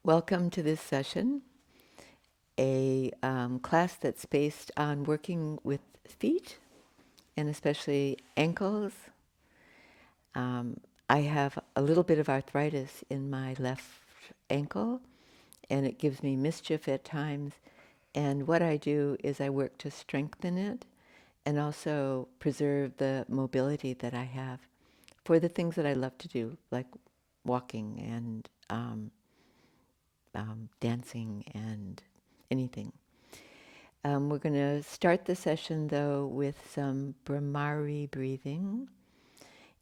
Welcome to this session, a class that's based on working with feet and especially ankles. Um, I have a little bit of arthritis in my left ankle, and it gives me mischief at times. And what I do is I work to strengthen it and also preserve the mobility that I have for the things that I love to do, like walking and dancing and anything. We're going to start the session, though, with some Brahmari breathing,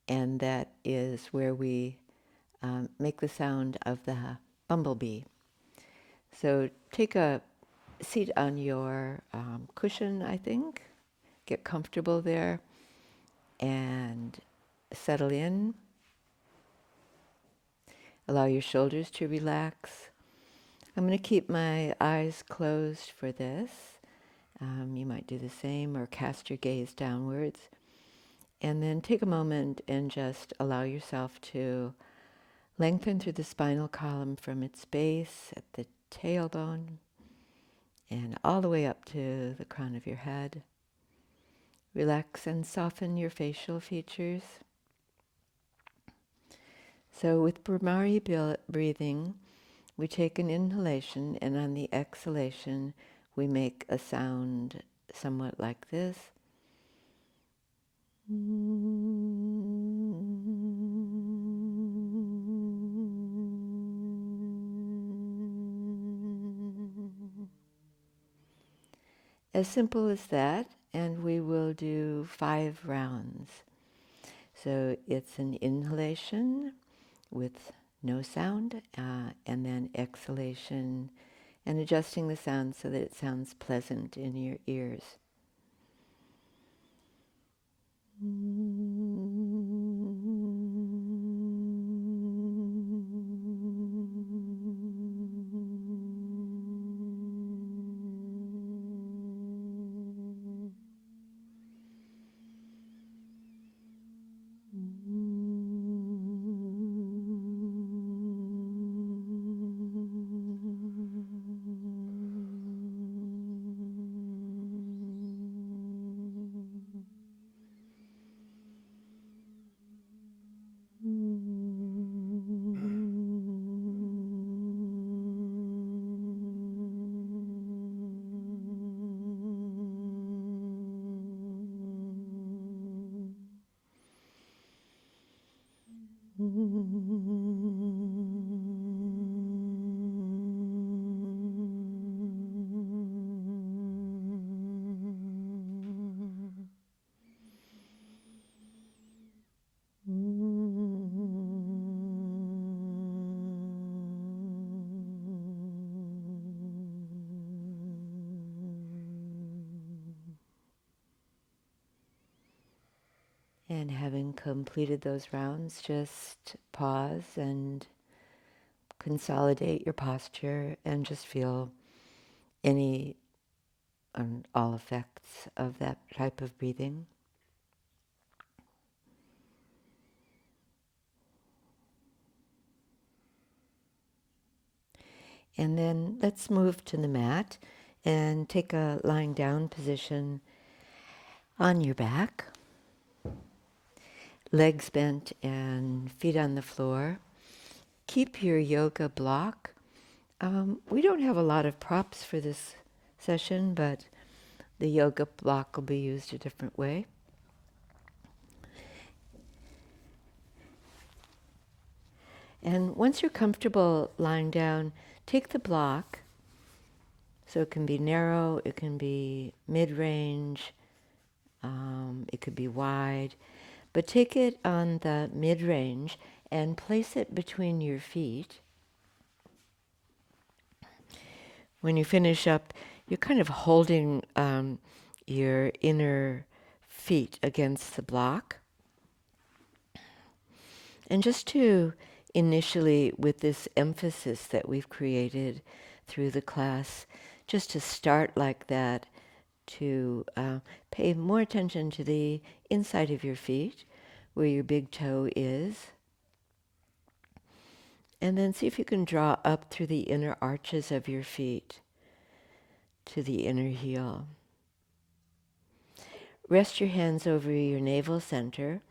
and that is where we make the sound of the bumblebee. So take a seat on your cushion, I think. Get comfortable there and settle in. Allow your shoulders to relax. I'm going to keep my eyes closed for this. You might do the same or cast your gaze downwards. And then take a moment and just allow yourself to lengthen through the spinal column from its base at the tailbone and all the way up to the crown of your head. Relax and soften your facial features. So with Brahmari breathing, we take an inhalation, and on the exhalation, we make a sound somewhat like this. As simple as that, and we will do 5 rounds. So it's an inhalation with no sound, and then exhalation, and adjusting the sound so that it sounds pleasant in your ears. And having completed those rounds, just pause and consolidate your posture and just feel any and all effects of that type of breathing. And then let's move to the mat and take a lying down position on your back, legs bent and feet on the floor. Keep your yoga block. We don't have a lot of props for this session, but the yoga block will be used a different way. And once you're comfortable lying down, take the block. So it can be narrow, it can be mid-range, it could be wide, but take it on the mid-range and place it between your feet. When you finish up, you're kind of holding your inner feet against the block. And just to initially, with this emphasis that we've created through the class, just to start like that, to pay more attention to the inside of your feet, where your big toe is, And then see if you can draw up through the inner arches of your feet to the inner heel. Rest your hands over your navel center,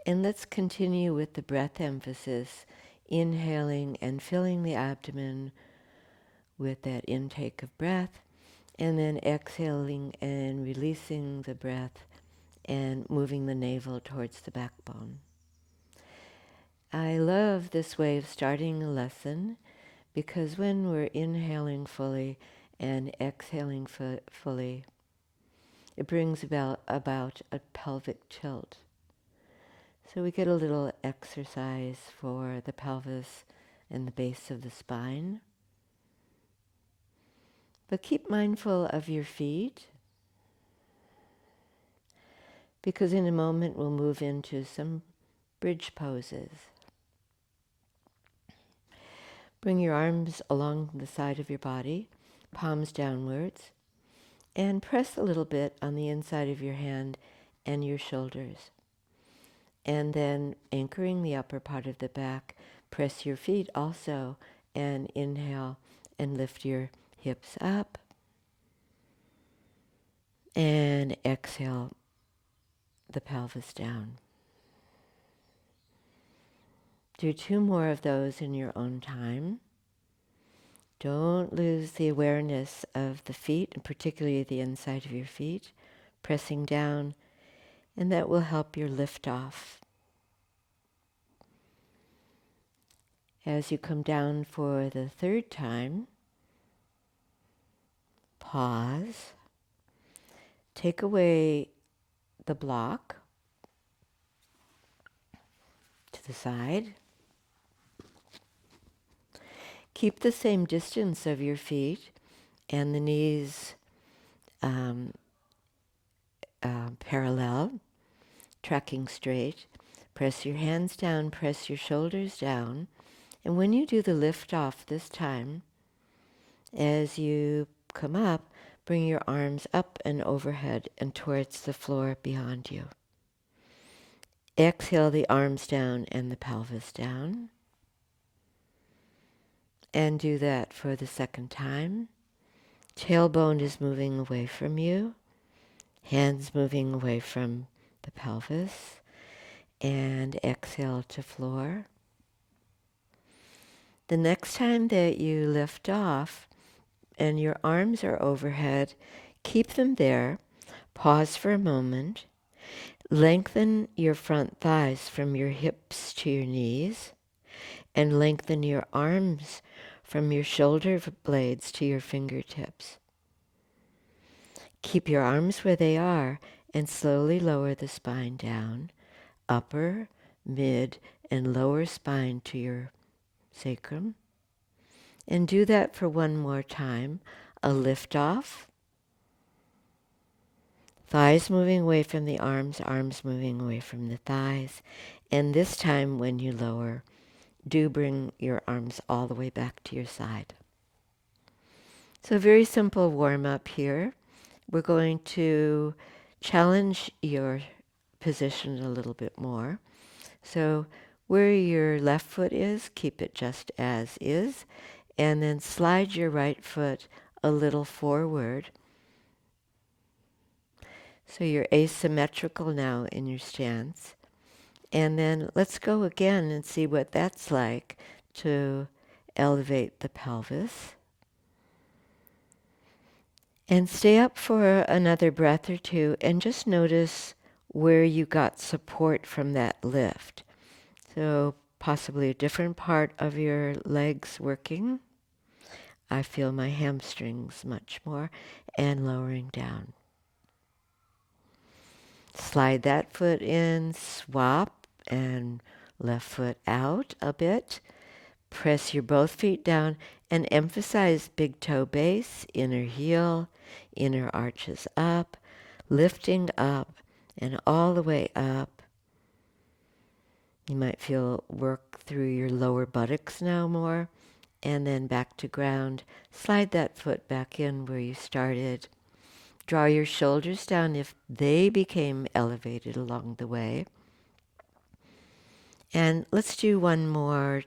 and let's continue with the breath emphasis, inhaling and filling the abdomen with that intake of breath, and then exhaling and releasing the breath and moving the navel towards the backbone. I love this way of starting a lesson because when we're inhaling fully and exhaling fully, it brings about a pelvic tilt. So we get a little exercise for the pelvis and the base of the spine. But keep mindful of your feet, because in a moment we'll move into some bridge poses. Bring your arms along the side of your body, palms downwards, and press a little bit on the inside of your hand and your shoulders. And then anchoring the upper part of the back, press your feet also and inhale and lift your hips up. And exhale the pelvis down. Do 2 more of those in your own time. Don't lose the awareness of the feet, and particularly the inside of your feet, pressing down, and that will help your lift off. As you come down for the 3rd time, pause, take away the block to the side. Keep the same distance of your feet and the knees parallel, tracking straight. Press your hands down, press your shoulders down. And when you do the lift off this time, as you come up, bring your arms up and overhead and towards the floor beyond you. Exhale the arms down and the pelvis down. And do that for the 2nd time. Tailbone is moving away from you. Hands moving away from the pelvis. And exhale to floor. The next time that you lift off and your arms are overhead, keep them there. Pause for a moment. Lengthen your front thighs from your hips to your knees, and lengthen your arms from your shoulder blades to your fingertips. Keep your arms where they are and slowly lower the spine down, upper, mid, and lower spine to your sacrum. And do that for 1 more time. A lift off. Thighs moving away from the arms, arms moving away from the thighs. And this time when you lower, do bring your arms all the way back to your side. So a very simple warm-up here. We're going to challenge your position a little bit more. So where your left foot is, keep it just as is, and then slide your right foot a little forward. So you're asymmetrical now in your stance. And then let's go again and see what that's like to elevate the pelvis. And stay up for another breath or 2 and just notice where you got support from that lift. So possibly a different part of your legs working. I feel my hamstrings much more, and lowering down. Slide that foot in, swap, and left foot out a bit. Press your both feet down and emphasize big toe base, inner heel, inner arches up, lifting up and all the way up. You might feel work through your lower buttocks now more, and then back to ground. Slide that foot back in where you started. Draw your shoulders down if they became elevated along the way. And let's do 1 more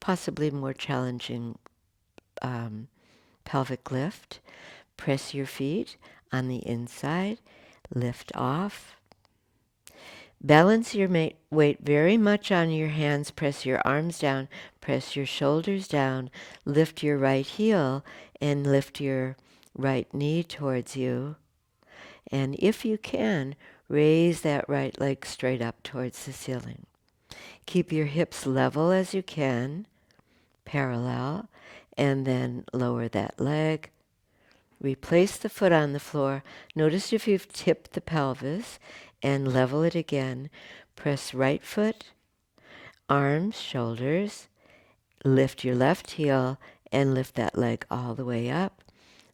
possibly more challenging pelvic lift. Press your feet on the inside, lift off. Balance your weight very much on your hands. Press your arms down, press your shoulders down, lift your right heel and lift your right knee towards you. And if you can, raise that right leg straight up towards the ceiling. Keep your hips level as you can, parallel, and then lower that leg. Replace the foot on the floor. Notice if you've tipped the pelvis and level it again. Press right foot, arms, shoulders. Lift your left heel and lift that leg all the way up.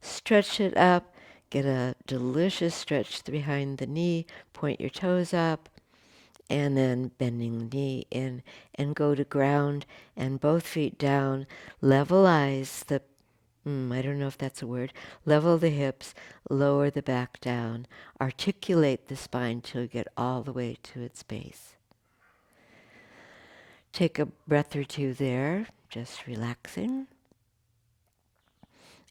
Stretch it up. Get a delicious stretch behind the knee. Point your toes up. And then bending the knee in and go to ground and both feet down. Levelize the I don't know if that's a word. Level the hips, lower the back down, articulate the spine till you get all the way to its base. Take a breath or two there, just relaxing.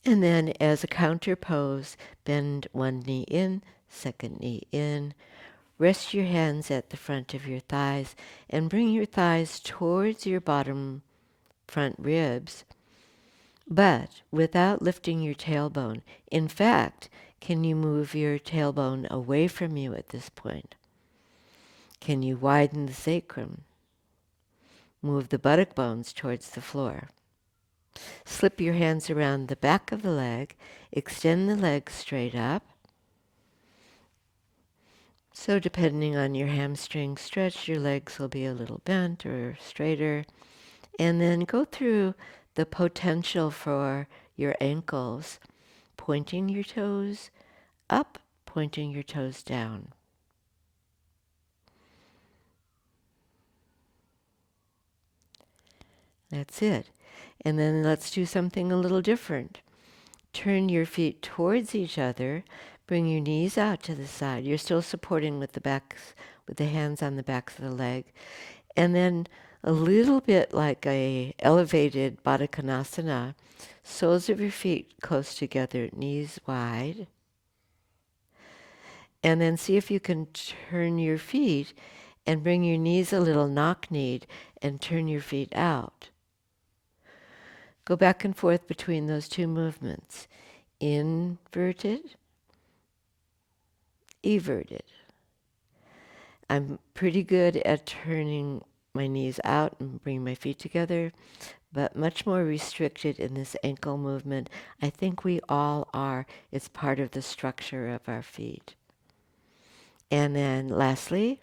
And then as a counter pose, bend one knee in, second knee in. Rest your hands at the front of your thighs and bring your thighs towards your bottom front ribs, but without lifting your tailbone. In fact, can you move your tailbone away from you at this point? Can you widen the sacrum? Move the buttock bones towards the floor. Slip your hands around the back of the leg. Extend the leg straight up. So depending on your hamstring stretch, your legs will be a little bent or straighter. And then go through the potential for your ankles, pointing your toes up, pointing your toes down. That's it. And then let's do something a little different. Turn your feet towards each other. Bring your knees out to the side. You're still supporting with the backs, with the hands on the backs of the leg. And then a little bit like a elevated Baddha Konasana, soles of your feet close together, knees wide. And then see if you can turn your feet and bring your knees a little knock-kneed and turn your feet out. Go back and forth between those two movements. Inverted, everted. I'm pretty good at turning my knees out and bringing my feet together, but much more restricted in this ankle movement. I think we all are. It's part of the structure of our feet. And then lastly,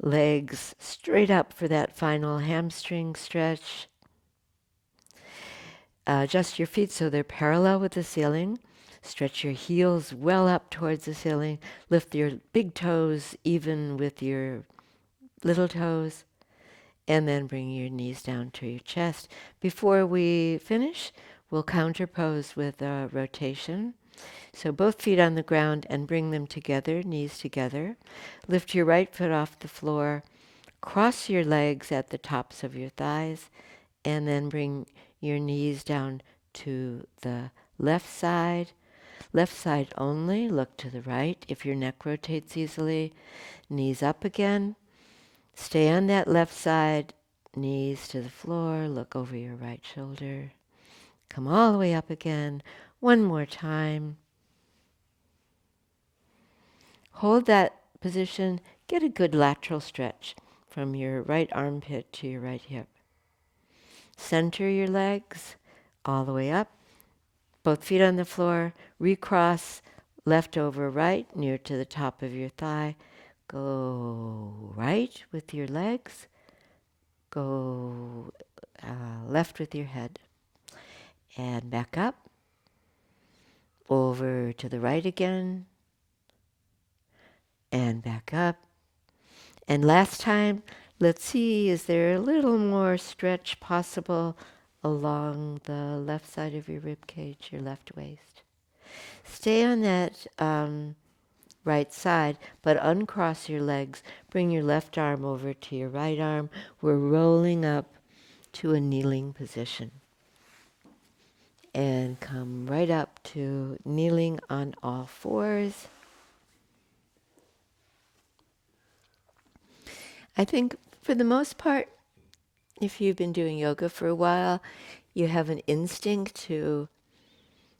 legs straight up for that final hamstring stretch. Adjust your feet so they're parallel with the ceiling. Stretch your heels well up towards the ceiling. Lift your big toes even with your little toes. And then bring your knees down to your chest. Before we finish, we'll counter pose with a rotation. So both feet on the ground and bring them together, knees together. Lift your right foot off the floor. Cross your legs at the tops of your thighs. And then bring your knees down to the left side only. Look to the right if your neck rotates easily. Knees up again. Stay on that left side, knees to the floor. Look over your right shoulder. Come all the way up again. One more time. Hold that position. Get a good lateral stretch from your right armpit to your right hip. Center your legs all the way up. Both feet on the floor. Recross left over right near to the top of your thigh. Go right with your legs. Go left with your head. And back up. Over to the right again. And back up. And last time, let's see, is there a little more stretch possible along the left side of your rib cage, your left waist? Stay on that right side, but uncross your legs. Bring your left arm over to your right arm. We're rolling up to a kneeling position. And come right up to kneeling on all fours. I think for the most part, if you've been doing yoga for a while, you have an instinct to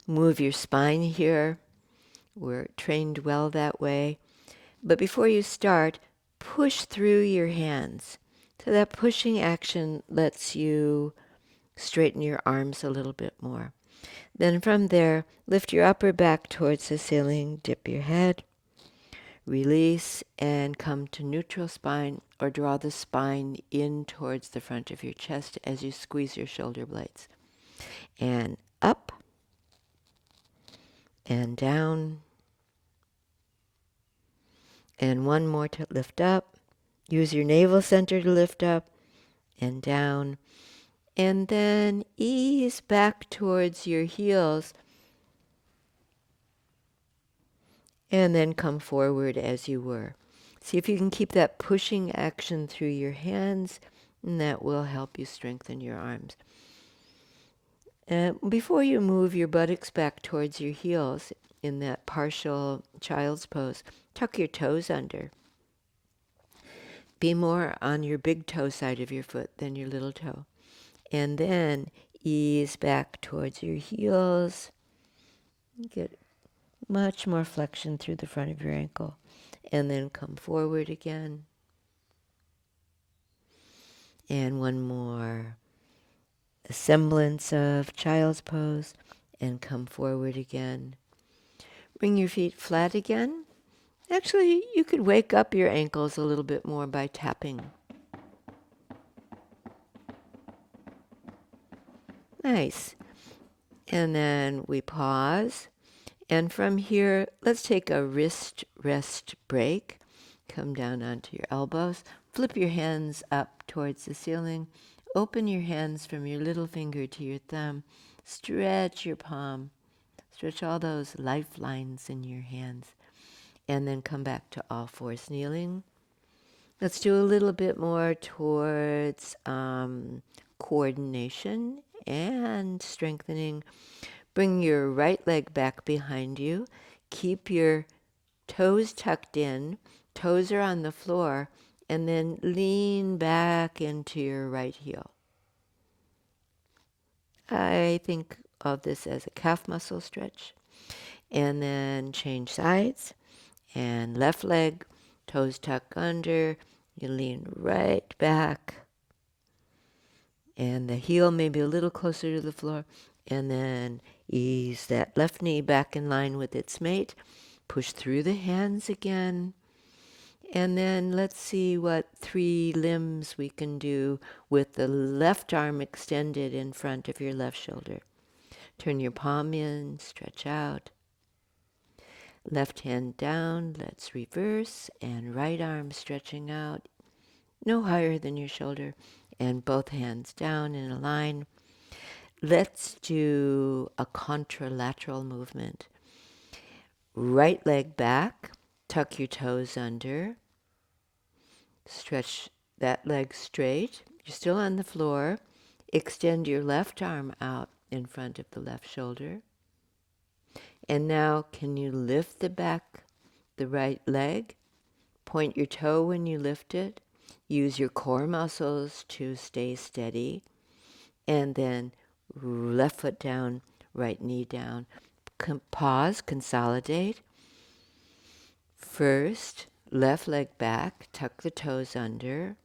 move your spine here. We're trained well that way. But before you start, push through your hands. So that pushing action lets you straighten your arms a little bit more. Then from there, lift your upper back towards the ceiling, dip your head, release, and come to neutral spine, or draw the spine in towards the front of your chest as you squeeze your shoulder blades. And up, and down, and one more to lift up. Use your navel center to lift up, and down, and then ease back towards your heels, and then come forward as you were. See if you can keep that pushing action through your hands, and that will help you strengthen your arms. Before you move your buttocks back towards your heels in that partial child's pose, tuck your toes under. Be more on your big toe side of your foot than your little toe. And then ease back towards your heels. Get much more flexion through the front of your ankle. And then come forward again. And one more semblance of child's pose. And come forward again. Bring your feet flat again. Actually, you could wake up your ankles a little bit more by tapping. Nice. And then we pause. And from here, let's take a wrist rest break. Come down onto your elbows. Flip your hands up towards the ceiling. Open your hands from your little finger to your thumb. Stretch your palm. Stretch all those lifelines in your hands. And then come back to all fours kneeling. Let's do a little bit more towards coordination and strengthening. Bring your right leg back behind you. Keep your toes tucked in. Toes are on the floor. And then lean back into your right heel. I think of this as a calf muscle stretch. And then change sides. And left leg, toes tuck under. You lean right back. And the heel maybe a little closer to the floor. And then ease that left knee back in line with its mate. Push through the hands again. And then let's see what 3 limbs we can do with the left arm extended in front of your left shoulder. Turn your palm in, stretch out. Left hand down, let's reverse. And right arm stretching out, no higher than your shoulder. And both hands down in a line. Let's do a contralateral movement. Right leg back, tuck your toes under, stretch that leg straight. You're still on the floor. Extend your left arm out in front of the left shoulder. And now can you lift the right leg? Point your toe when you lift it. Use your core muscles to stay steady. And then left foot down, right knee down. Pause, consolidate. First, left leg back, tuck the toes under.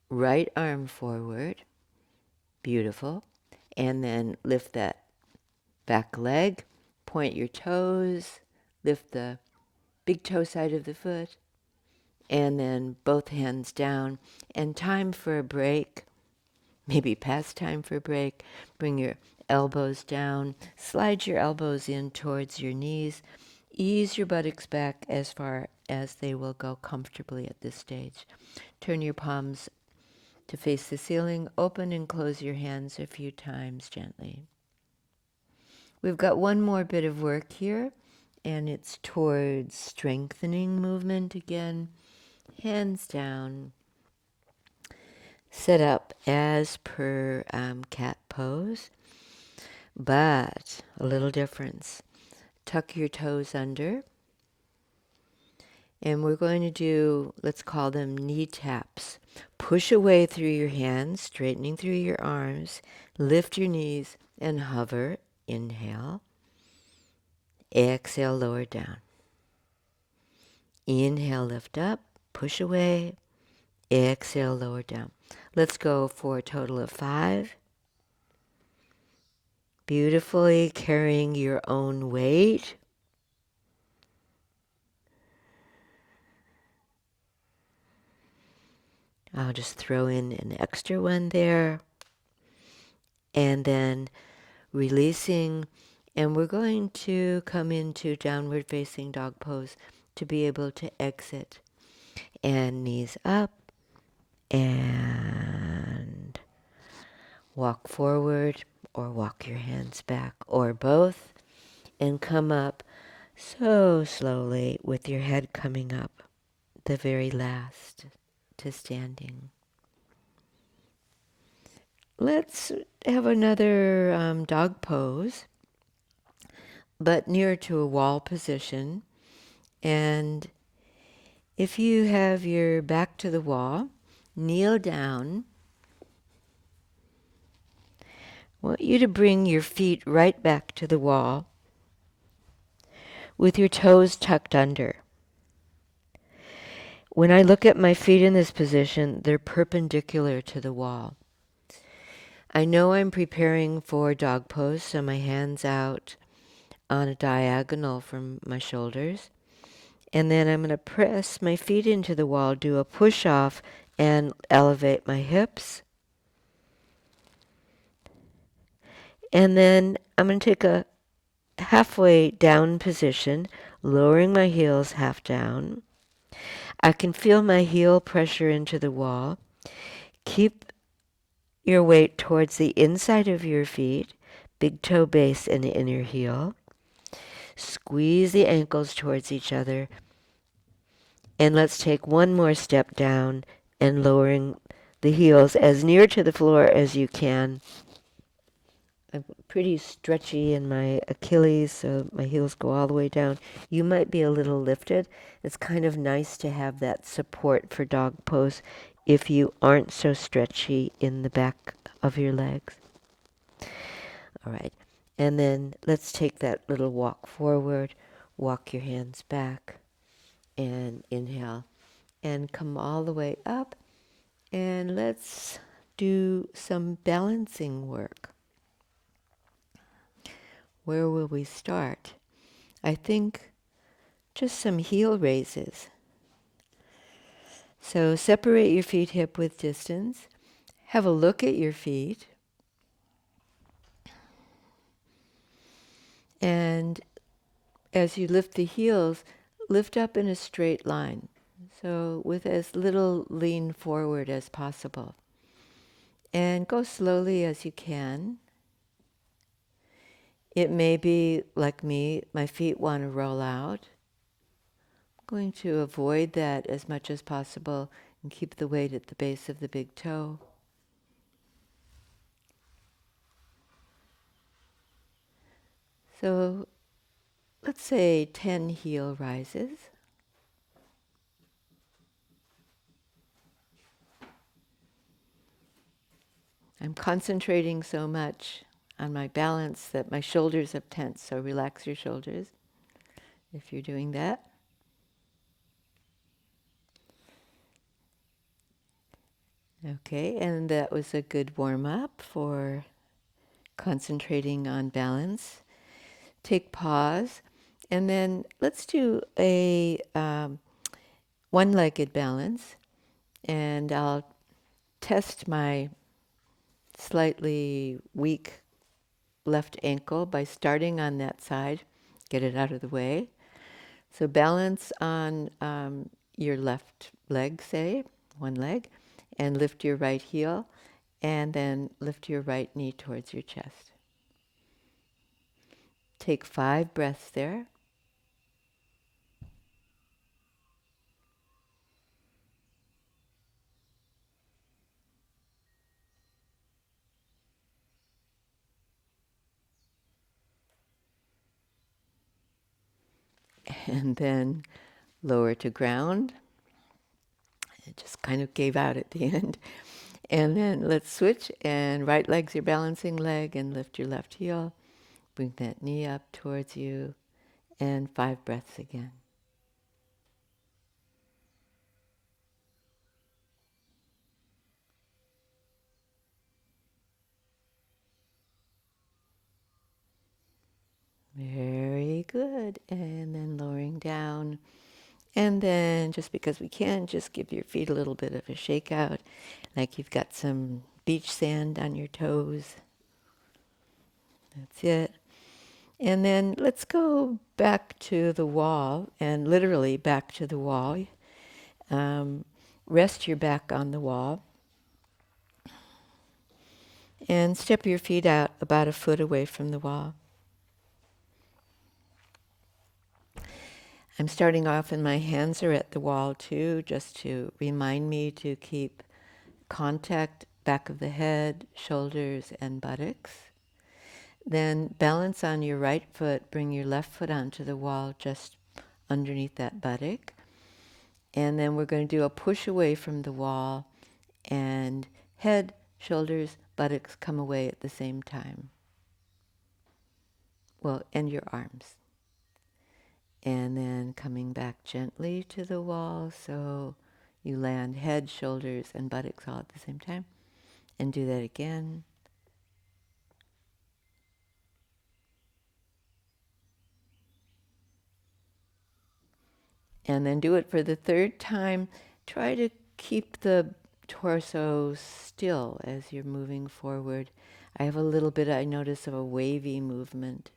Right arm forward. Beautiful. And then lift that back leg. Point your toes. Lift the big toe side of the foot. And then both hands down. And time for a break. Maybe past time for a break. Bring your elbows down. Slide your elbows in towards your knees. Ease your buttocks back as far as they will go comfortably at this stage. Turn your palms to face the ceiling. Open and close your hands a few times gently. We've got one more bit of work here, and it's towards strengthening movement again. Hands down. Sit up as per cat pose, but a little difference. Tuck your toes under, and we're going to do, let's call them knee taps. Push away through your hands, straightening through your arms. Lift your knees and hover. Inhale. Exhale, lower down. Inhale, lift up. Push away. Exhale, lower down. Let's go for a total of 5. Beautifully carrying your own weight. I'll just throw in an extra one there. And then releasing. And we're going to come into downward facing dog pose to be able to exit. And knees up. And walk forward or walk your hands back or both. And come up so slowly with your head coming up, the very last, to standing. Let's have another dog pose, but near to a wall position. And if you have your back to the wall, kneel down. I want you to bring your feet right back to the wall with your toes tucked under. When I look at my feet in this position, they're perpendicular to the wall. I know I'm preparing for dog pose, so my hands out on a diagonal from my shoulders. And then I'm going to press my feet into the wall, do a push off, and elevate my hips. And then I'm going to take a halfway down position, lowering my heels half down. I can feel my heel pressure into the wall. Keep your weight towards the inside of your feet, big toe base and inner heel. Squeeze the ankles towards each other. And let's take one more step down and lowering the heels as near to the floor as you can. I'm pretty stretchy in my Achilles, so my heels go all the way down. You might be a little lifted. It's kind of nice to have that support for dog pose if you aren't so stretchy in the back of your legs. All right. And then let's take that little walk forward. Walk your hands back and inhale. And come all the way up. And let's do some balancing work. Where will we start? I think just some heel raises. So separate your feet hip width distance. Have a look at your feet. And as you lift the heels, lift up in a straight line. So with as little lean forward as possible. And go slowly as you can. It may be, like me, my feet want to roll out. I'm going to avoid that as much as possible and keep the weight at the base of the big toe. So let's say 10 heel rises. I'm concentrating so much on my balance that my shoulders have tensed, so relax your shoulders if you're doing that. Okay, and that was a good warm-up for concentrating on balance. Take pause, and then let's do a one-legged balance, and I'll test my slightly weak left ankle by starting on that side, get it out of the way. So balance on your left leg, say, one leg, and lift your right heel, and then lift your right knee towards your chest. Take 5 breaths there. and then lower to ground. It just kind of gave out at the end. And then let's switch, and right leg's your balancing leg, and lift your left heel. Bring that knee up towards you, and 5 breaths again. Very good. And then lowering down. And then just because we can, just give your feet a little bit of a shake out, like you've got some beach sand on your toes. That's it. And then let's go back to the wall, and literally back to the wall. Rest your back on the wall. And step your feet out about a foot away from the wall. I'm starting off and my hands are at the wall too, just to remind me to keep contact, back of the head, shoulders, and buttocks. Then balance on your right foot, bring your left foot onto the wall just underneath that buttock. And then we're going to do a push away from the wall, and head, shoulders, buttocks come away at the same time. Well, and your arms. And then coming back gently to the wall, so you land head, shoulders, and buttocks all at the same time. And do that again. And then do it for the third time. Try to keep the torso still as you're moving forward. I have a little bit, I notice, of a wavy movement.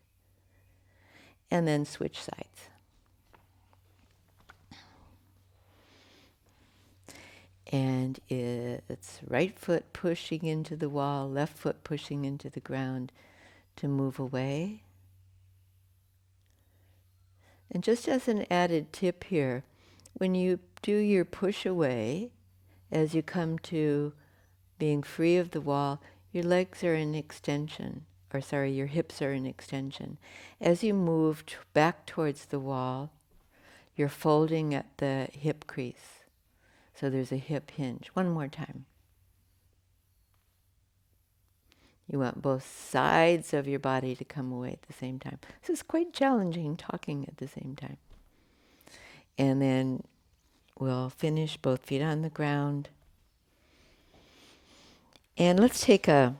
And then switch sides. And it's right foot pushing into the wall, left foot pushing into the ground to move away. And just as an added tip here, when you do your push away, as you come to being free of the wall, your legs are in extension, your hips are in extension. As you move back towards the wall, you're folding at the hip crease. So there's a hip hinge. One more time. You want both sides of your body to come away at the same time. This is quite challenging, talking at the same time. And then we'll finish both feet on the ground. And let's take a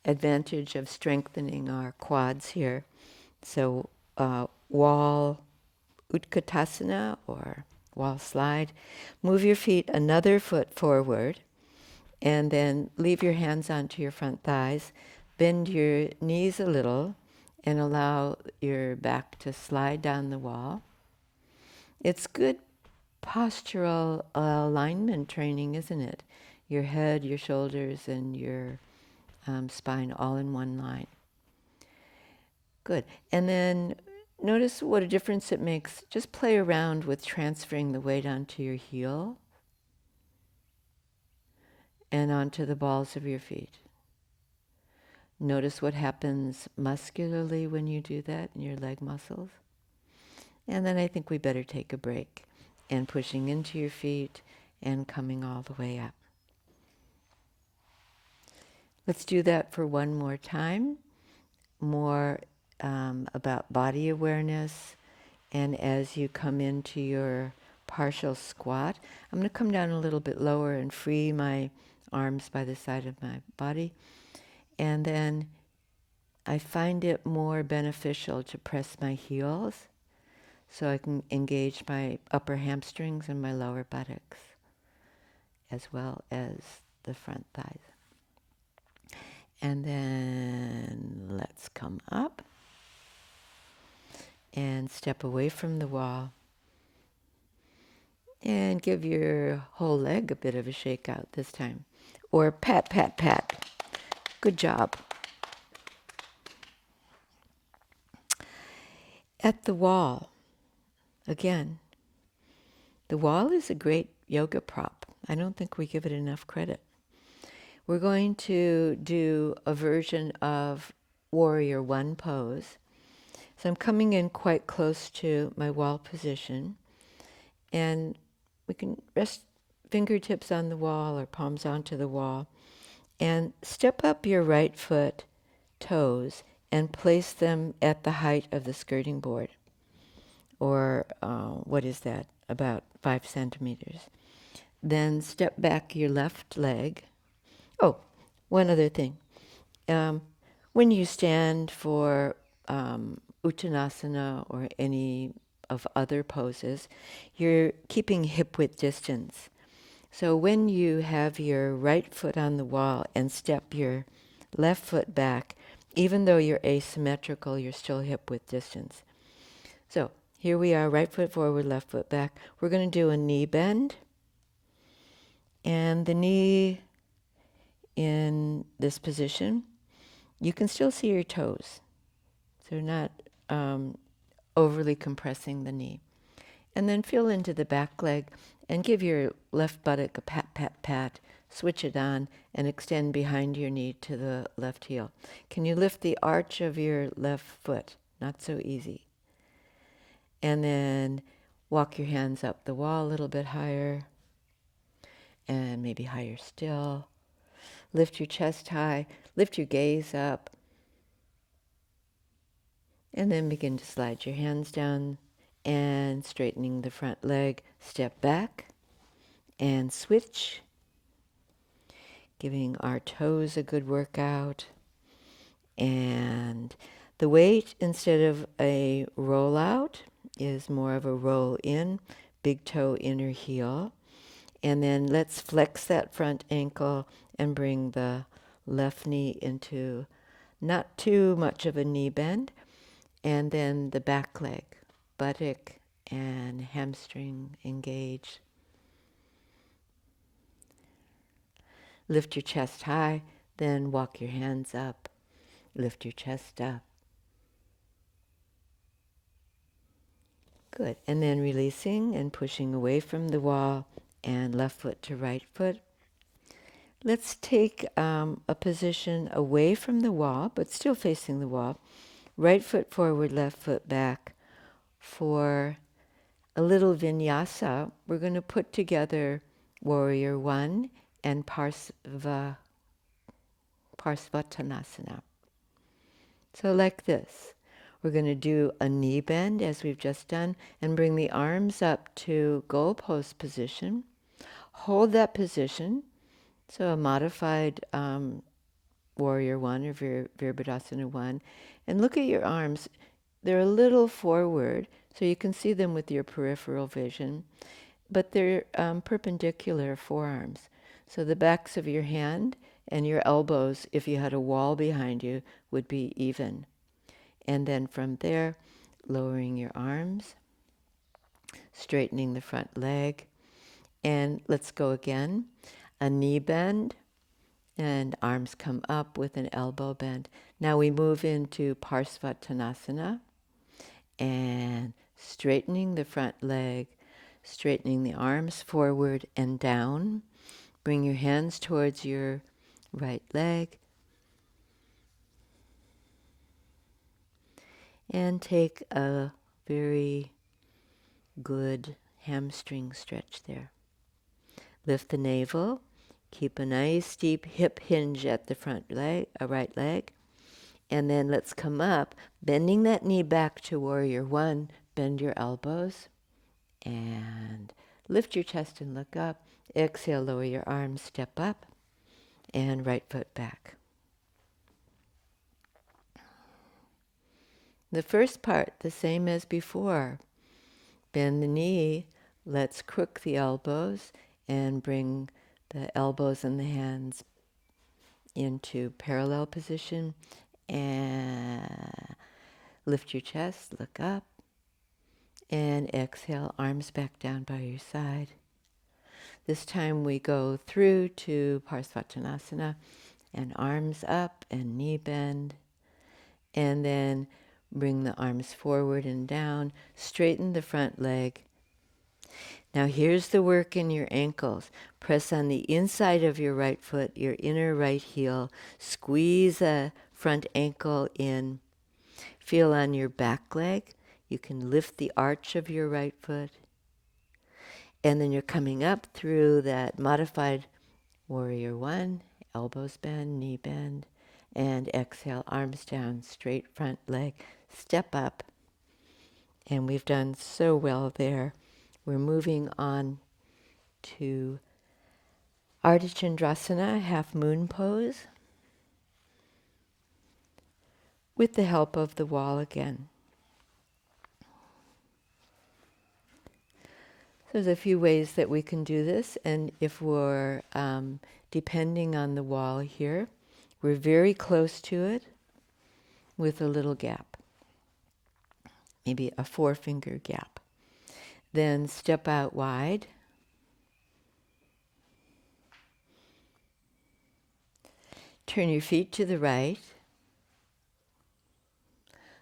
advantage of strengthening our quads here. So wall Utkatasana, or wall slide. Move your feet another foot forward, and then leave your hands onto your front thighs. Bend your knees a little and allow your back to slide down the wall. It's good postural alignment training, isn't it? Your head, your shoulders, and your spine all in one line. Good. And then notice what a difference it makes. Just play around with transferring the weight onto your heel and onto the balls of your feet. Notice what happens muscularly when you do that in your leg muscles. And then I think we better take a break, and pushing into your feet and coming all the way up. Let's do that for one more time. More about body awareness. And as you come into your partial squat, I'm going to come down a little bit lower and free my arms by the side of my body. And then I find it more beneficial to press my heels so I can engage my upper hamstrings and my lower buttocks, as well as the front thighs. And then let's come up and step away from the wall and give your whole leg a bit of a shake out this time. Or pat, pat, pat. Good job. At the wall, again, the wall is a great yoga prop. I don't think we give it enough credit. We're going to do a version of Warrior One pose. So I'm coming in quite close to my wall position, and we can rest fingertips on the wall or palms onto the wall, and step up your right foot toes and place them at the height of the skirting board, or what is that, about 5 centimeters. Then step back your left leg. Oh, one other thing. Um, when you stand for Uttanasana or any of other poses, you're keeping hip width distance. So when you have your right foot on the wall and step your left foot back, even though you're asymmetrical, you're still hip width distance. So here we are, right foot forward, left foot back. We're going to do a knee bend. And the knee in this position, you can still see your toes. So you're not overly compressing the knee. And then feel into the back leg and give your left buttock a pat, pat, pat. Switch it on and extend behind your knee to the left heel. Can you lift the arch of your left foot? Not so easy. And then walk your hands up the wall a little bit higher, and maybe higher still. Lift your chest high, lift your gaze up, and then begin to slide your hands down and straightening the front leg. Step back and switch, giving our toes a good workout. And the weight, instead of a roll out, is more of a roll in, big toe, inner heel. And then let's flex that front ankle and bring the left knee into not too much of a knee bend. And then the back leg, buttock and hamstring engaged. Lift your chest high, then walk your hands up. Lift your chest up. Good. And then releasing and pushing away from the wall and left foot to right foot. Let's take a position away from the wall, but still facing the wall. Right foot forward, left foot back. For a little vinyasa, we're going to put together Warrior One and Parsvattanasana. So like this. We're going to do a knee bend as we've just done and bring the arms up to goal post position. Hold that position. So a modified Warrior One or Virabhadasana One. And look at your arms. They're a little forward, so you can see them with your peripheral vision, but they're perpendicular forearms. So the backs of your hand and your elbows, if you had a wall behind you, would be even. And then from there, lowering your arms, straightening the front leg. And let's go again. A knee bend, and arms come up with an elbow bend. Now we move into Parsvattanasana, and straightening the front leg, straightening the arms forward and down. Bring your hands towards your right leg. And take a very good hamstring stretch there. Lift the navel. Keep a nice deep hip hinge at the front leg, right leg. And then let's come up, bending that knee back to Warrior One. Bend your elbows. And lift your chest and look up. Exhale, lower your arms, step up. And right foot back. The first part, the same as before. Bend the knee, let's crook the elbows and bring the elbows and the hands into parallel position. And lift your chest, look up. And exhale, arms back down by your side. This time we go through to Parsvattanasana and arms up and knee bend. And then bring the arms forward and down. Straighten the front leg. Now here's the work in your ankles. Press on the inside of your right foot, your inner right heel. Squeeze the front ankle in. Feel on your back leg. You can lift the arch of your right foot. And then you're coming up through that modified warrior one, elbows bend, knee bend, and exhale, arms down, straight front leg, step up. And we've done so well there. We're moving on to Ardha Chandrasana, half moon pose, with the help of the wall again. There's a few ways that we can do this, and if we're depending on the wall here, we're very close to it with a little gap, maybe a 4-finger gap. Then step out wide. Turn your feet to the right.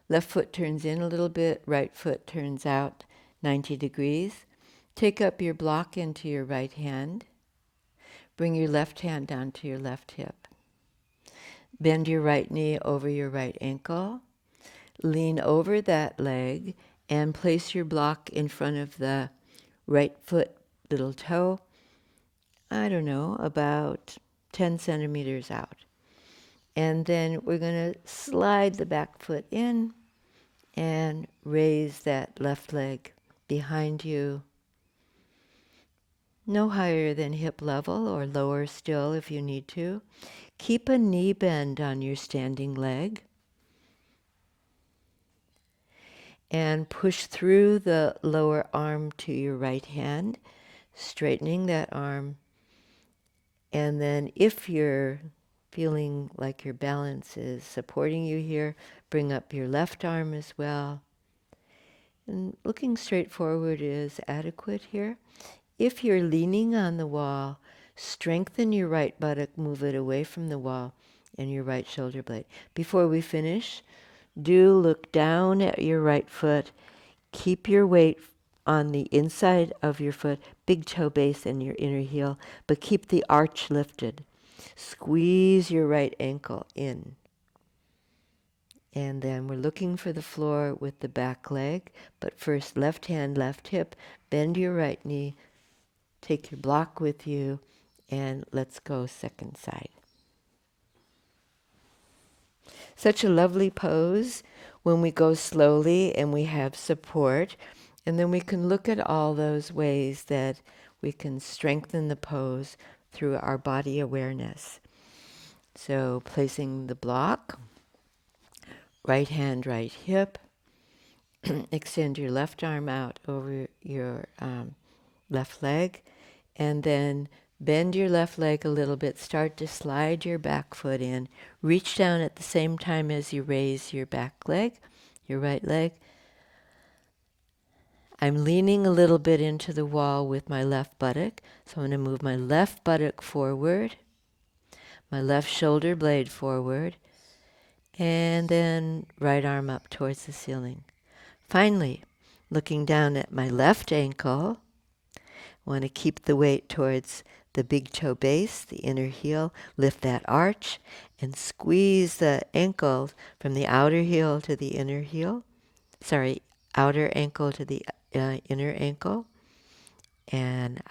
Left foot turns in a little bit, right foot turns out 90 degrees. Take up your block into your right hand. Bring your left hand down to your left hip. Bend your right knee over your right ankle. Lean over that leg and place your block in front of the right foot little toe, I don't know, about 10 centimeters out. And then we're going to slide the back foot in and raise that left leg behind you, no higher than hip level or lower still if you need to. Keep a knee bend on your standing leg and push through the lower arm to your right hand, straightening that arm. And then if you're feeling like your balance is supporting you here, bring up your left arm as well. And looking straight forward is adequate here. If you're leaning on the wall, strengthen your right buttock, move it away from the wall, and your right shoulder blade. Before we finish, do look down at your right foot. Keep your weight on the inside of your foot, big toe base and your inner heel, but keep the arch lifted. Squeeze your right ankle in. And then we're looking for the floor with the back leg, but first left hand, left hip, bend your right knee, take your block with you, and let's go second side. Such a lovely pose when we go slowly and we have support, and then we can look at all those ways that we can strengthen the pose through our body awareness. So placing the block, right hand, right hip, extend your left arm out over your left leg, and then bend your left leg a little bit. Start to slide your back foot in. Reach down at the same time as you raise your back leg, your right leg. I'm leaning a little bit into the wall with my left buttock, so I'm going to move my left buttock forward, my left shoulder blade forward, and then right arm up towards the ceiling. Finally, looking down at my left ankle, I want to keep the weight towards the big toe base, the inner heel, lift that arch, and squeeze the ankle from the outer heel to the inner heel. Outer ankle to the inner ankle, and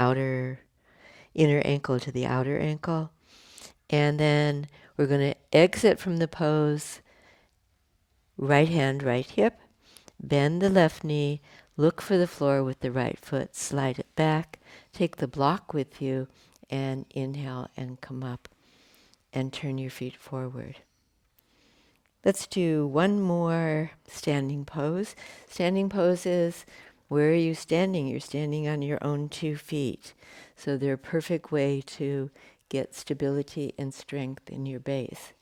inner ankle to the outer ankle. And then we're going to exit from the pose, right hand, right hip, bend the left knee, look for the floor with the right foot, slide it back, take the block with you, and inhale and come up and turn your feet forward. Let's do one more standing pose. Standing pose is, where are you standing? You're standing on your own 2 feet. So they're a perfect way to get stability and strength in your base.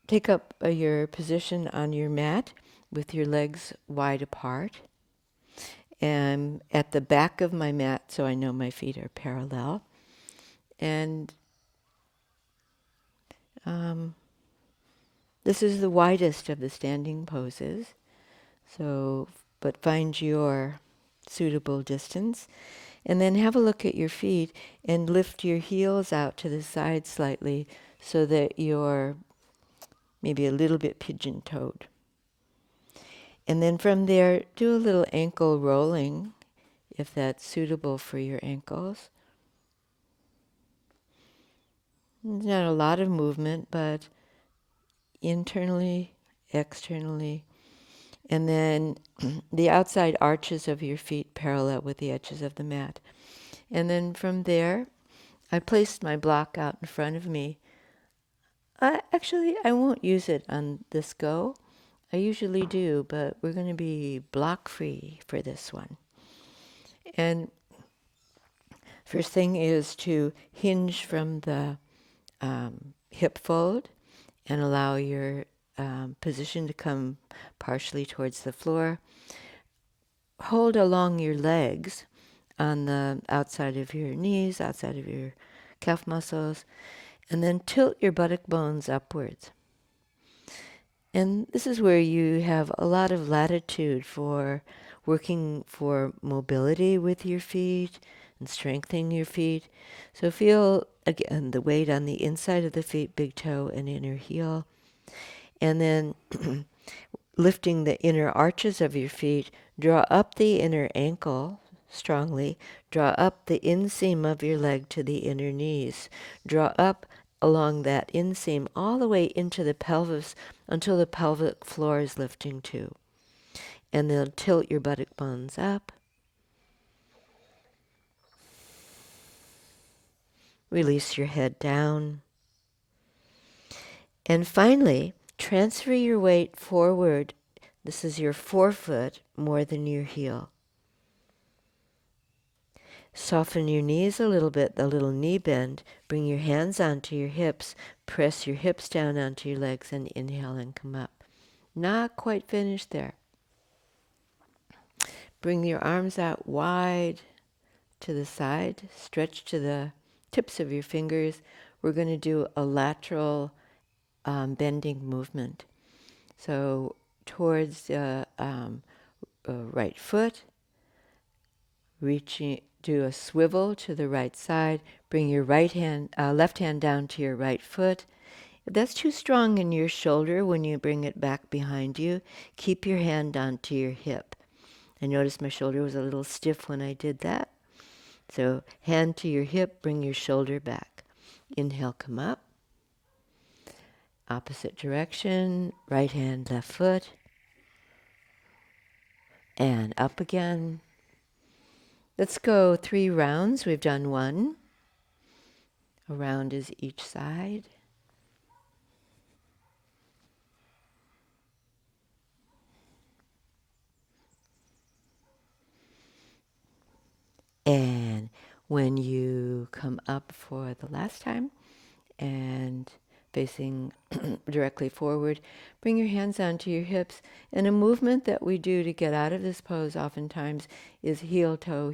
Take up your position on your mat with your legs wide apart. And at the back of my mat, so I know my feet are parallel. And this is the widest of the standing poses. So, but find your suitable distance. And then have a look at your feet and lift your heels out to the side slightly so that your maybe a little bit pigeon-toed. And then from there, do a little ankle rolling, if that's suitable for your ankles. There's not a lot of movement, but internally, externally. And then the outside arches of your feet parallel with the edges of the mat. And then from there, I placed my block out in front of me. I won't use it on this go. I usually do, but we're going to be block free for this one. And first thing is to hinge from the hip fold and allow your position to come partially towards the floor. Hold along your legs on the outside of your knees, outside of your calf muscles, and then tilt your buttock bones upwards. And this is where you have a lot of latitude for working for mobility with your feet and strengthening your feet. So feel, again, the weight on the inside of the feet, big toe and inner heel. And then lifting the inner arches of your feet, draw up the inner ankle strongly, draw up the inseam of your leg to the inner knees, draw up along that inseam all the way into the pelvis until the pelvic floor is lifting too. And then tilt your buttock bones up. Release your head down. And finally, transfer your weight forward. This is your forefoot more than your heel. Soften your knees a little knee bend. Bring your hands onto your hips. Press your hips down onto your legs and inhale and come up. Not quite finished there. Bring your arms out wide to the side. Stretch to the tips of your fingers. We're going to do a lateral bending movement. So towards right foot, reaching, do a swivel to the right side. Bring your left hand down to your right foot. If that's too strong in your shoulder when you bring it back behind you, keep your hand onto your hip. I noticed my shoulder was a little stiff when I did that. So hand to your hip, bring your shoulder back. Inhale, come up. Opposite direction, right hand, left foot. And up again. Let's go 3 rounds. We've done 1. A round is each side. And when you come up for the last time and facing directly forward, bring your hands onto your hips. And a movement that we do to get out of this pose oftentimes is heel, toe,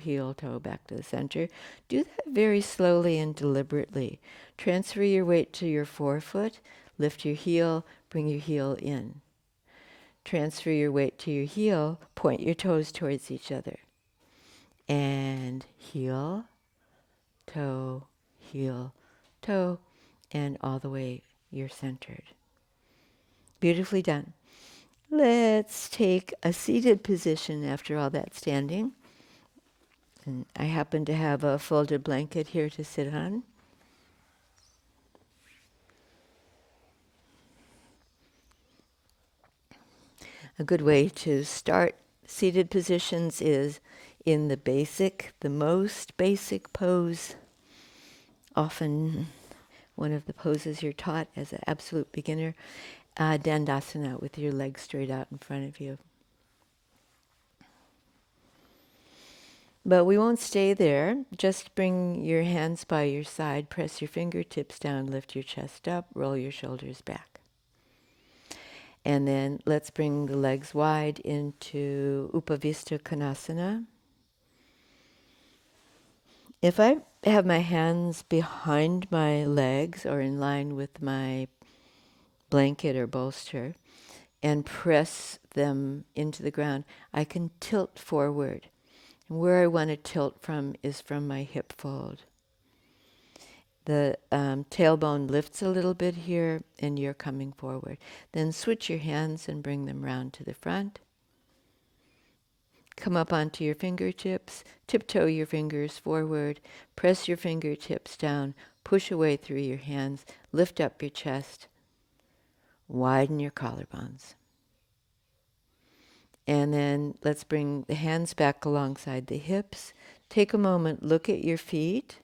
back to the center. Do that very slowly and deliberately. Transfer your weight to your forefoot, lift your heel, bring your heel in. Transfer your weight to your heel, point your toes towards each other. And heel, toe, and all the way you're centered. Beautifully done. Let's take a seated position after all that standing. And I happen to have a folded blanket here to sit on. A good way to start seated positions is in the most basic pose, often one of the poses you're taught as an absolute beginner, Dandasana, with your legs straight out in front of you. But we won't stay there. Just bring your hands by your side, press your fingertips down, lift your chest up, roll your shoulders back. And then let's bring the legs wide into Upavista Konasana. If I have my hands behind my legs or in line with my blanket or bolster and press them into the ground, I can tilt forward. And where I want to tilt from is from my hip fold. The tailbone lifts a little bit here, and you're coming forward. Then switch your hands and bring them round to the front. Come up onto your fingertips, tiptoe your fingers forward, press your fingertips down, push away through your hands, lift up your chest, widen your collarbones. And then let's bring the hands back alongside the hips. Take a moment, look at your feet.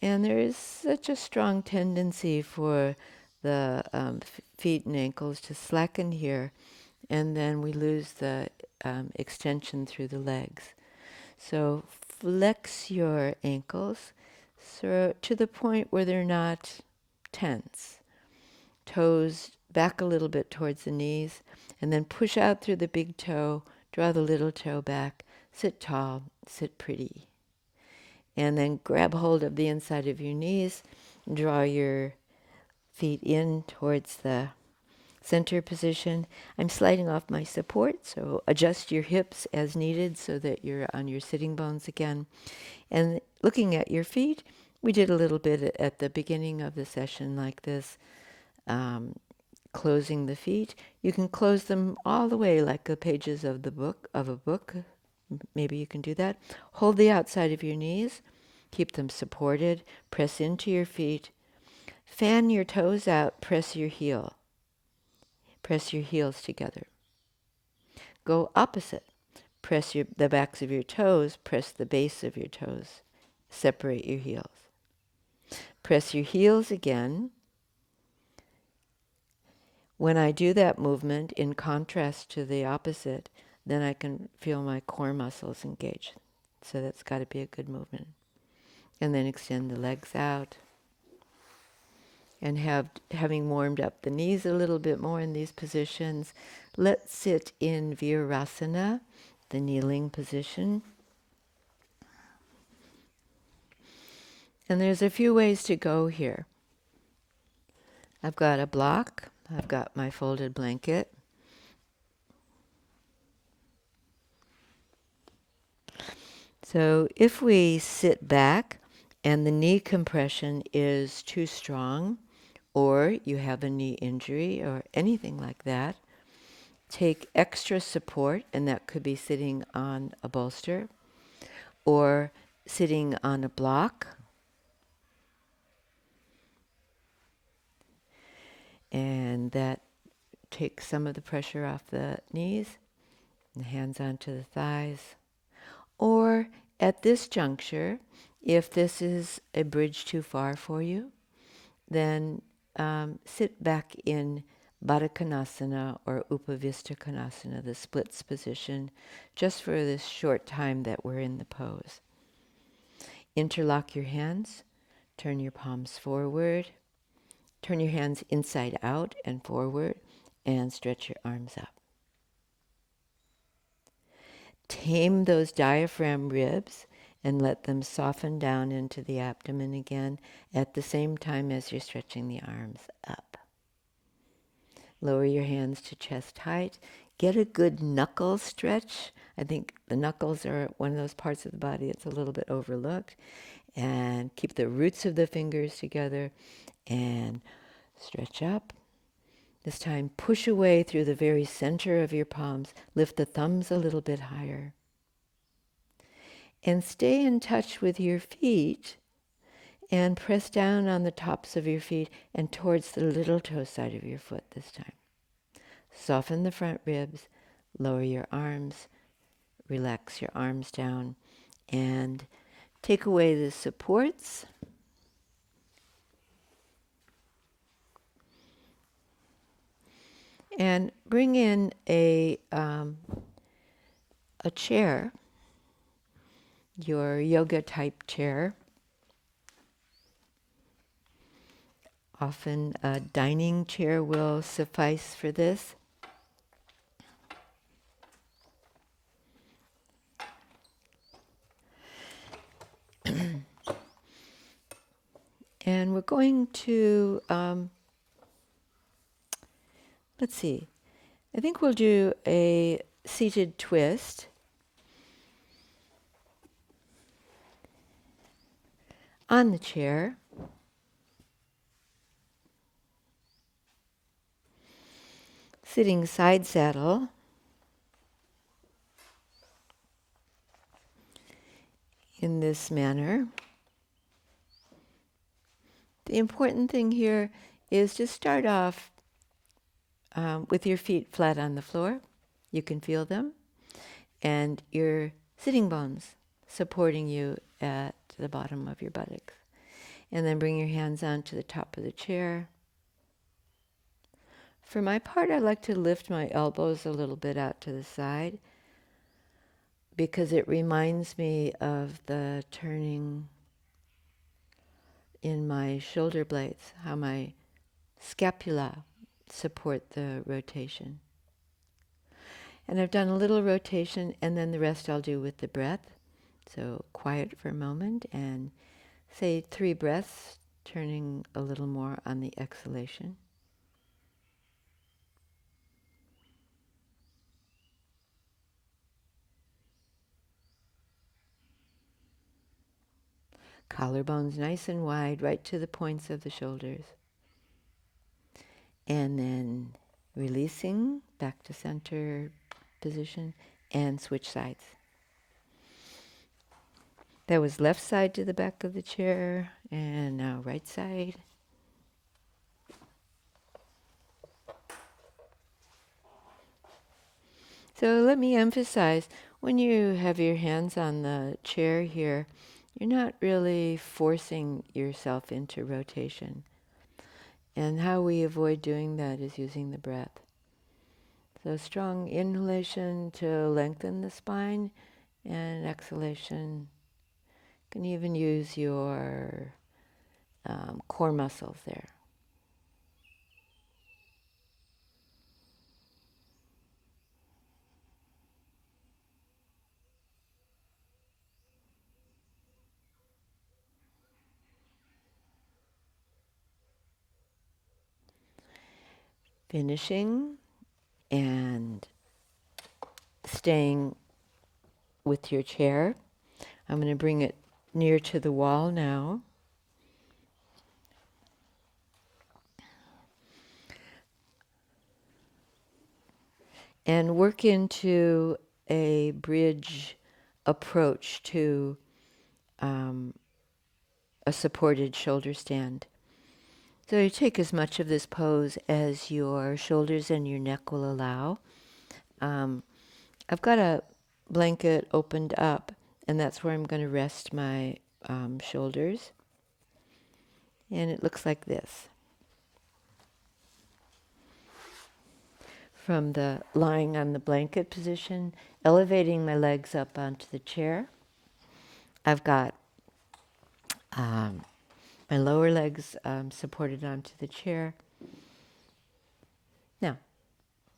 And there is such a strong tendency for the feet and ankles to slacken here, and then we lose the extension through the legs. So flex your ankles so to the point where they're not tense. Toes back a little bit towards the knees, and then push out through the big toe, draw the little toe back, sit tall, sit pretty. And then grab hold of the inside of your knees, draw your feet in towards the center position. I'm sliding off my support, so adjust your hips as needed so that you're on your sitting bones again. And looking at your feet, we did a little bit at the beginning of the session like this, closing the feet. You can close them all the way like the pages of a book. Maybe you can do that. Hold the outside of your knees. Keep them supported. Press into your feet. Fan your toes out. Press your heel. Press your heels together. Go opposite. Press the backs of your toes. Press the base of your toes. Separate your heels. Press your heels again. When I do that movement, in contrast to the opposite, then I can feel my core muscles engage. So that's got to be a good movement. And then extend the legs out. And having warmed up the knees a little bit more in these positions, let's sit in Virasana, the kneeling position. And there's a few ways to go here. I've got a block. I've got my folded blanket. So if we sit back and the knee compression is too strong, or you have a knee injury or anything like that, take extra support, and that could be sitting on a bolster or sitting on a block. And that takes some of the pressure off the knees, and the hands onto the thighs. Or at this juncture, if this is a bridge too far for you, then sit back in Baddha Konasana or Upavista Konasana, the splits position, just for this short time that we're in the pose. Interlock your hands, turn your palms forward, turn your hands inside out and forward, and stretch your arms up. Tame those diaphragm ribs and let them soften down into the abdomen again at the same time as you're stretching the arms up. Lower your hands to chest height. Get a good knuckle stretch. I think the knuckles are one of those parts of the body that's a little bit overlooked. And keep the roots of the fingers together and stretch up. This time, push away through the very center of your palms. Lift the thumbs a little bit higher. And stay in touch with your feet and press down on the tops of your feet and towards the little toe side of your foot this time. Soften the front ribs, lower your arms, relax your arms down, and take away the supports. And bring in a chair, your yoga type chair. Often a dining chair will suffice for this. And we're going to, let's see, I think we'll do a seated twist. On the chair, Sitting side saddle. In this manner. The important thing here is to start off with your feet flat on the floor. You can feel them. And your sitting bones supporting you at the bottom of your buttocks. And then bring your hands onto the top of the chair. For my part, I like to lift my elbows a little bit out to the side because it reminds me of the turning in my shoulder blades, how my scapula support the rotation. And I've done a little rotation, and then the rest I'll do with the breath. So quiet for a moment and say 3 breaths, turning a little more on the exhalation. Collarbones nice and wide, right to the points of the shoulders. And then releasing back to center position and switch sides. That was left side to the back of the chair, and now right side. So let me emphasize, when you have your hands on the chair here, you're not really forcing yourself into rotation. And how we avoid doing that is using the breath. So strong inhalation to lengthen the spine, and exhalation. You can even use your core muscles there. Finishing and staying with your chair. I'm going to bring it near to the wall now. And work into a bridge approach to a supported shoulder stand. So you take as much of this pose as your shoulders and your neck will allow. I've got a blanket opened up, and that's where I'm going to rest my shoulders. And it looks like this. From the lying on the blanket position, elevating my legs up onto the chair. I've got my lower legs supported onto the chair. Now,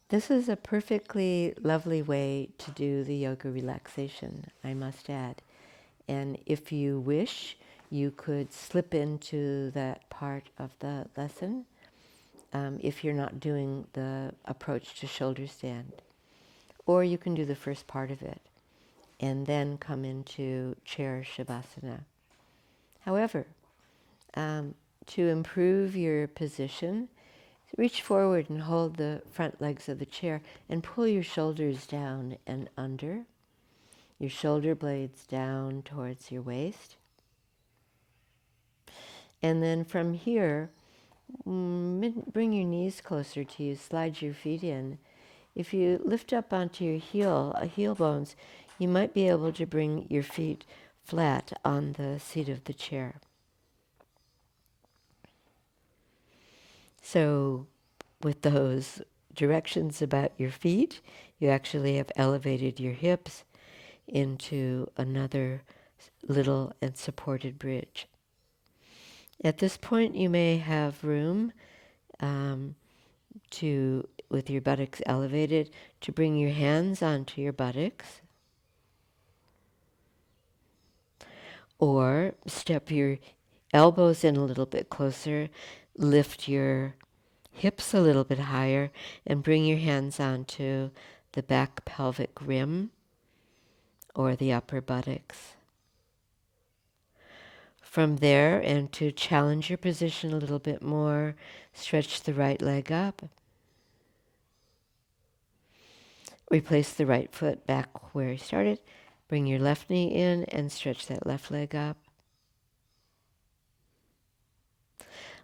this is a perfectly lovely way to do the yoga relaxation, I must add. And if you wish, you could slip into that part of the lesson if you're not doing the approach to shoulder stand. Or you can do the first part of it and then come into chair shavasana. However, to improve your position, reach forward and hold the front legs of the chair and pull your shoulders down and under, your shoulder blades down towards your waist. And then from here, bring your knees closer to you, slide your feet in. If you lift up onto your heel bones, you might be able to bring your feet flat on the seat of the chair. So with those directions about your feet, you actually have elevated your hips into another little and supported bridge. At this point, you may have room with your buttocks elevated, to bring your hands onto your buttocks, or step your elbows in a little bit closer, lift your hips a little bit higher, and bring your hands onto the back pelvic rim or the upper buttocks. From there, and to challenge your position a little bit more, stretch the right leg up Replace the right foot back where you started. Bring your left knee in and stretch that left leg up.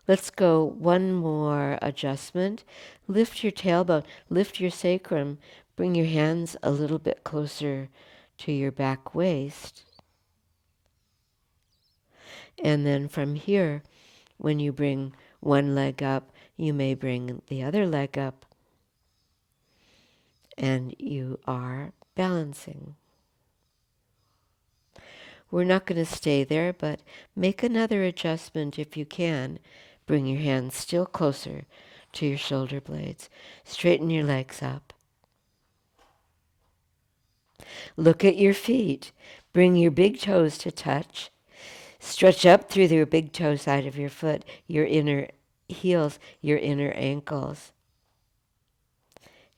Let's go one more adjustment. Lift your tailbone, lift your sacrum, bring your hands a little bit closer to your back waist. And then from here, when you bring one leg up, you may bring the other leg up, and you are balancing. We're not going to stay there, but make another adjustment if you can. Bring your hands still closer to your shoulder blades. Straighten your legs up. Look at your feet. Bring your big toes to touch. Stretch up through your big toe side of your foot, your inner heels, your inner ankles.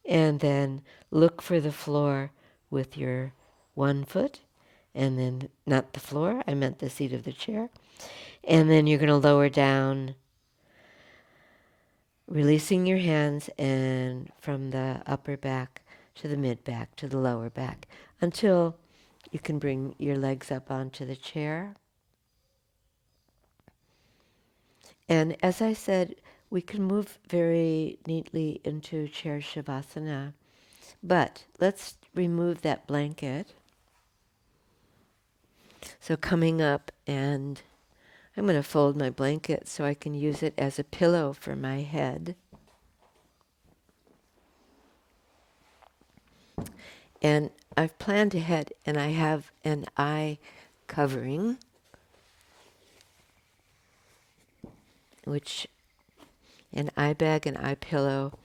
And then look for the floor with your one foot. And then, not the floor, I meant the seat of the chair. And then you're going to lower down, releasing your hands, and from the upper back to the mid back to the lower back until you can bring your legs up onto the chair. And as I said, we can move very neatly into chair shavasana. But let's remove that blanket. So coming up, and I'm going to fold my blanket so I can use it as a pillow for my head. And I've planned ahead, and I have an eye covering, which an eye bag and eye pillow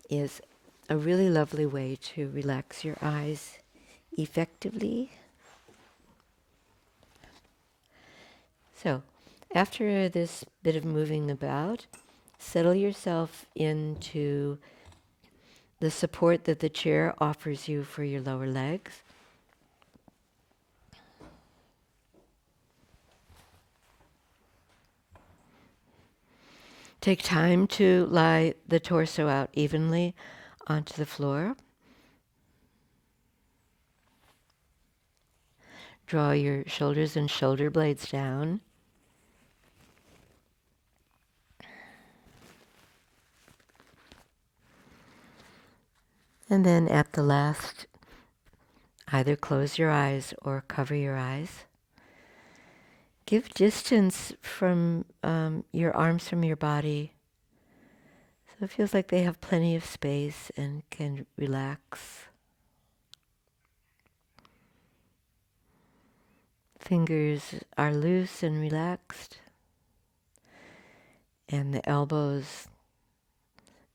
is a really lovely way to relax your eyes effectively. So, after this bit of moving about, settle yourself into the support that the chair offers you for your lower legs. Take time to lie the torso out evenly onto the floor. Draw your shoulders and shoulder blades down. And then at the last, either close your eyes or cover your eyes. Give distance from your arms from your body. So it feels like they have plenty of space and can relax. Fingers are loose and relaxed. And the elbows,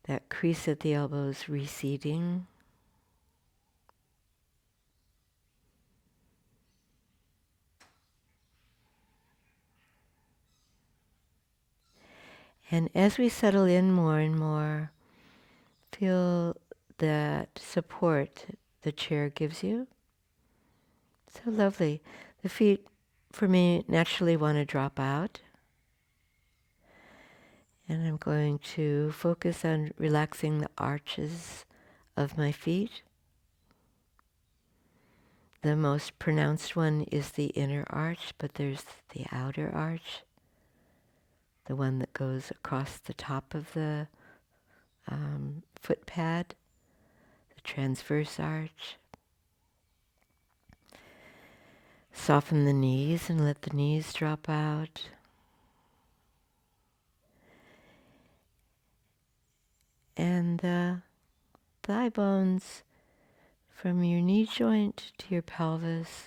that crease at the elbows receding. And as we settle in more and more, feel that support the chair gives you. So lovely. The feet, for me, naturally want to drop out. And I'm going to focus on relaxing the arches of my feet. The most pronounced one is the inner arch, but there's the outer arch, the one that goes across the top of the foot pad, the transverse arch. Soften the knees and let the knees drop out. And the thigh bones from your knee joint to your pelvis,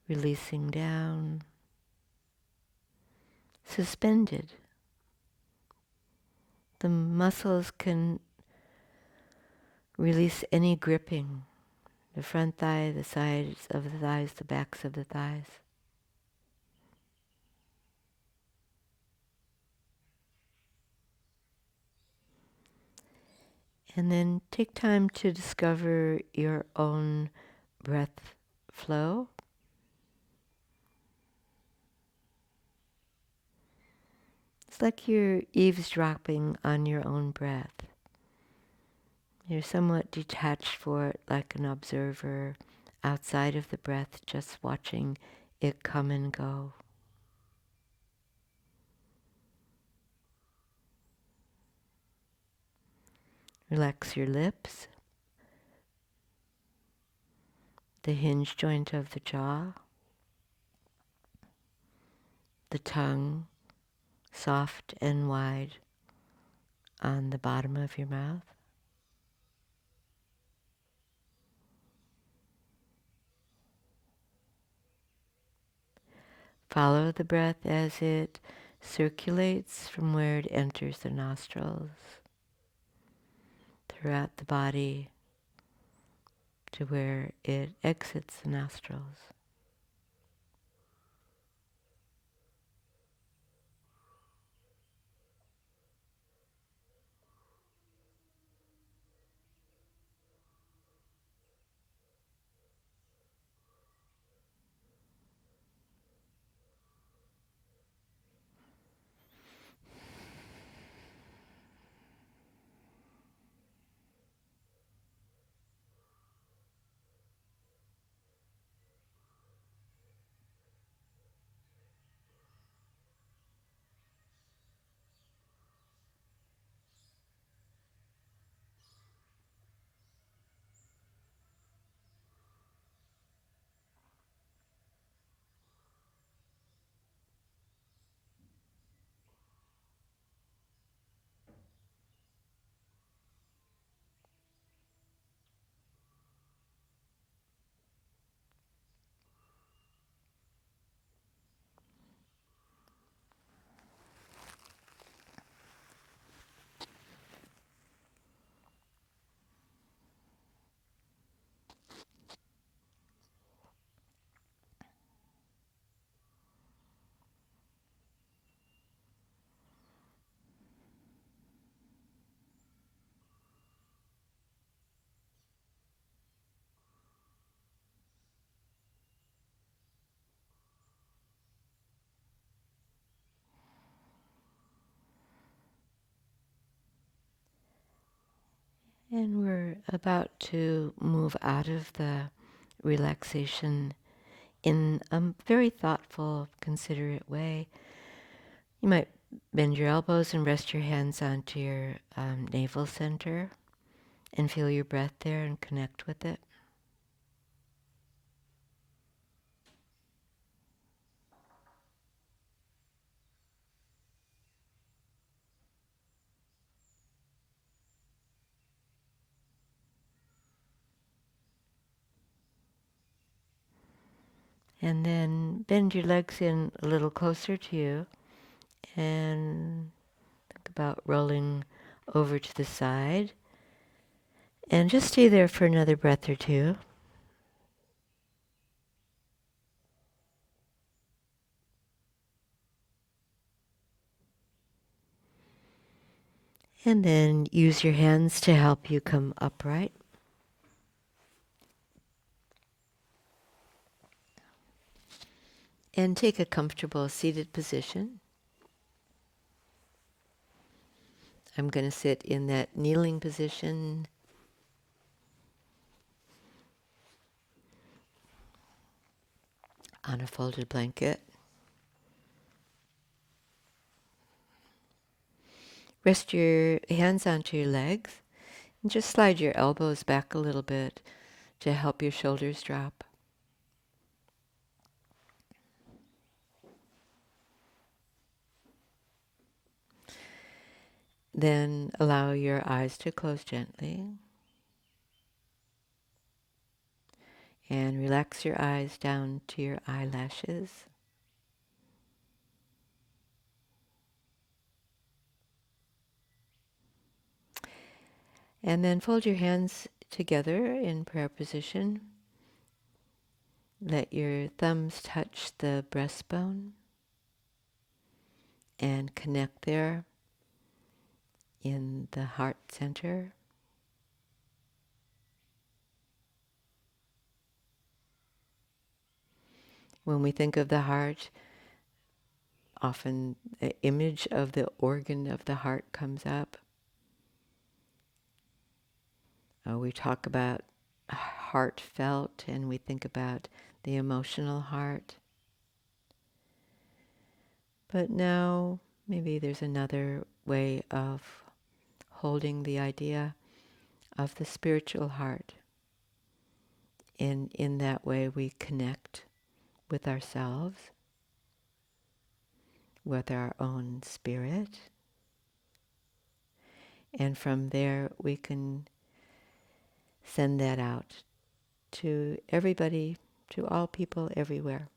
releasing down, suspended. The muscles can release any gripping, the front thigh, the sides of the thighs, the backs of the thighs. And then take time to discover your own breath flow. It's like you're eavesdropping on your own breath. You're somewhat detached for it, like an observer outside of the breath, just watching it come and go. Relax your lips, the hinge joint of the jaw, the tongue soft and wide on the bottom of your mouth. Follow the breath as it circulates from where it enters the nostrils throughout the body to where it exits the nostrils. And we're about to move out of the relaxation in a very thoughtful, considerate way. You might bend your elbows and rest your hands onto your navel center and feel your breath there and connect with it. And then bend your legs in a little closer to you and think about rolling over to the side. And just stay there for another breath or two. And then use your hands to help you come upright. And take a comfortable seated position. I'm going to sit in that kneeling position. On a folded blanket. Rest your hands onto your legs and just slide your elbows back a little bit to help your shoulders drop. Then allow your eyes to close gently and relax your eyes down to your eyelashes. And then fold your hands together in prayer position. Let your thumbs touch the breastbone and connect there in the heart center. When we think of the heart, often the image of the organ of the heart comes up. We talk about heartfelt and we think about the emotional heart. But now maybe there's another way of holding the idea of the spiritual heart. In that way we connect with ourselves, with our own spirit, and from there we can send that out to everybody, to all people everywhere.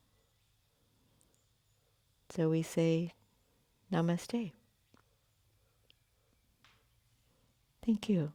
So we say namaste. Thank you.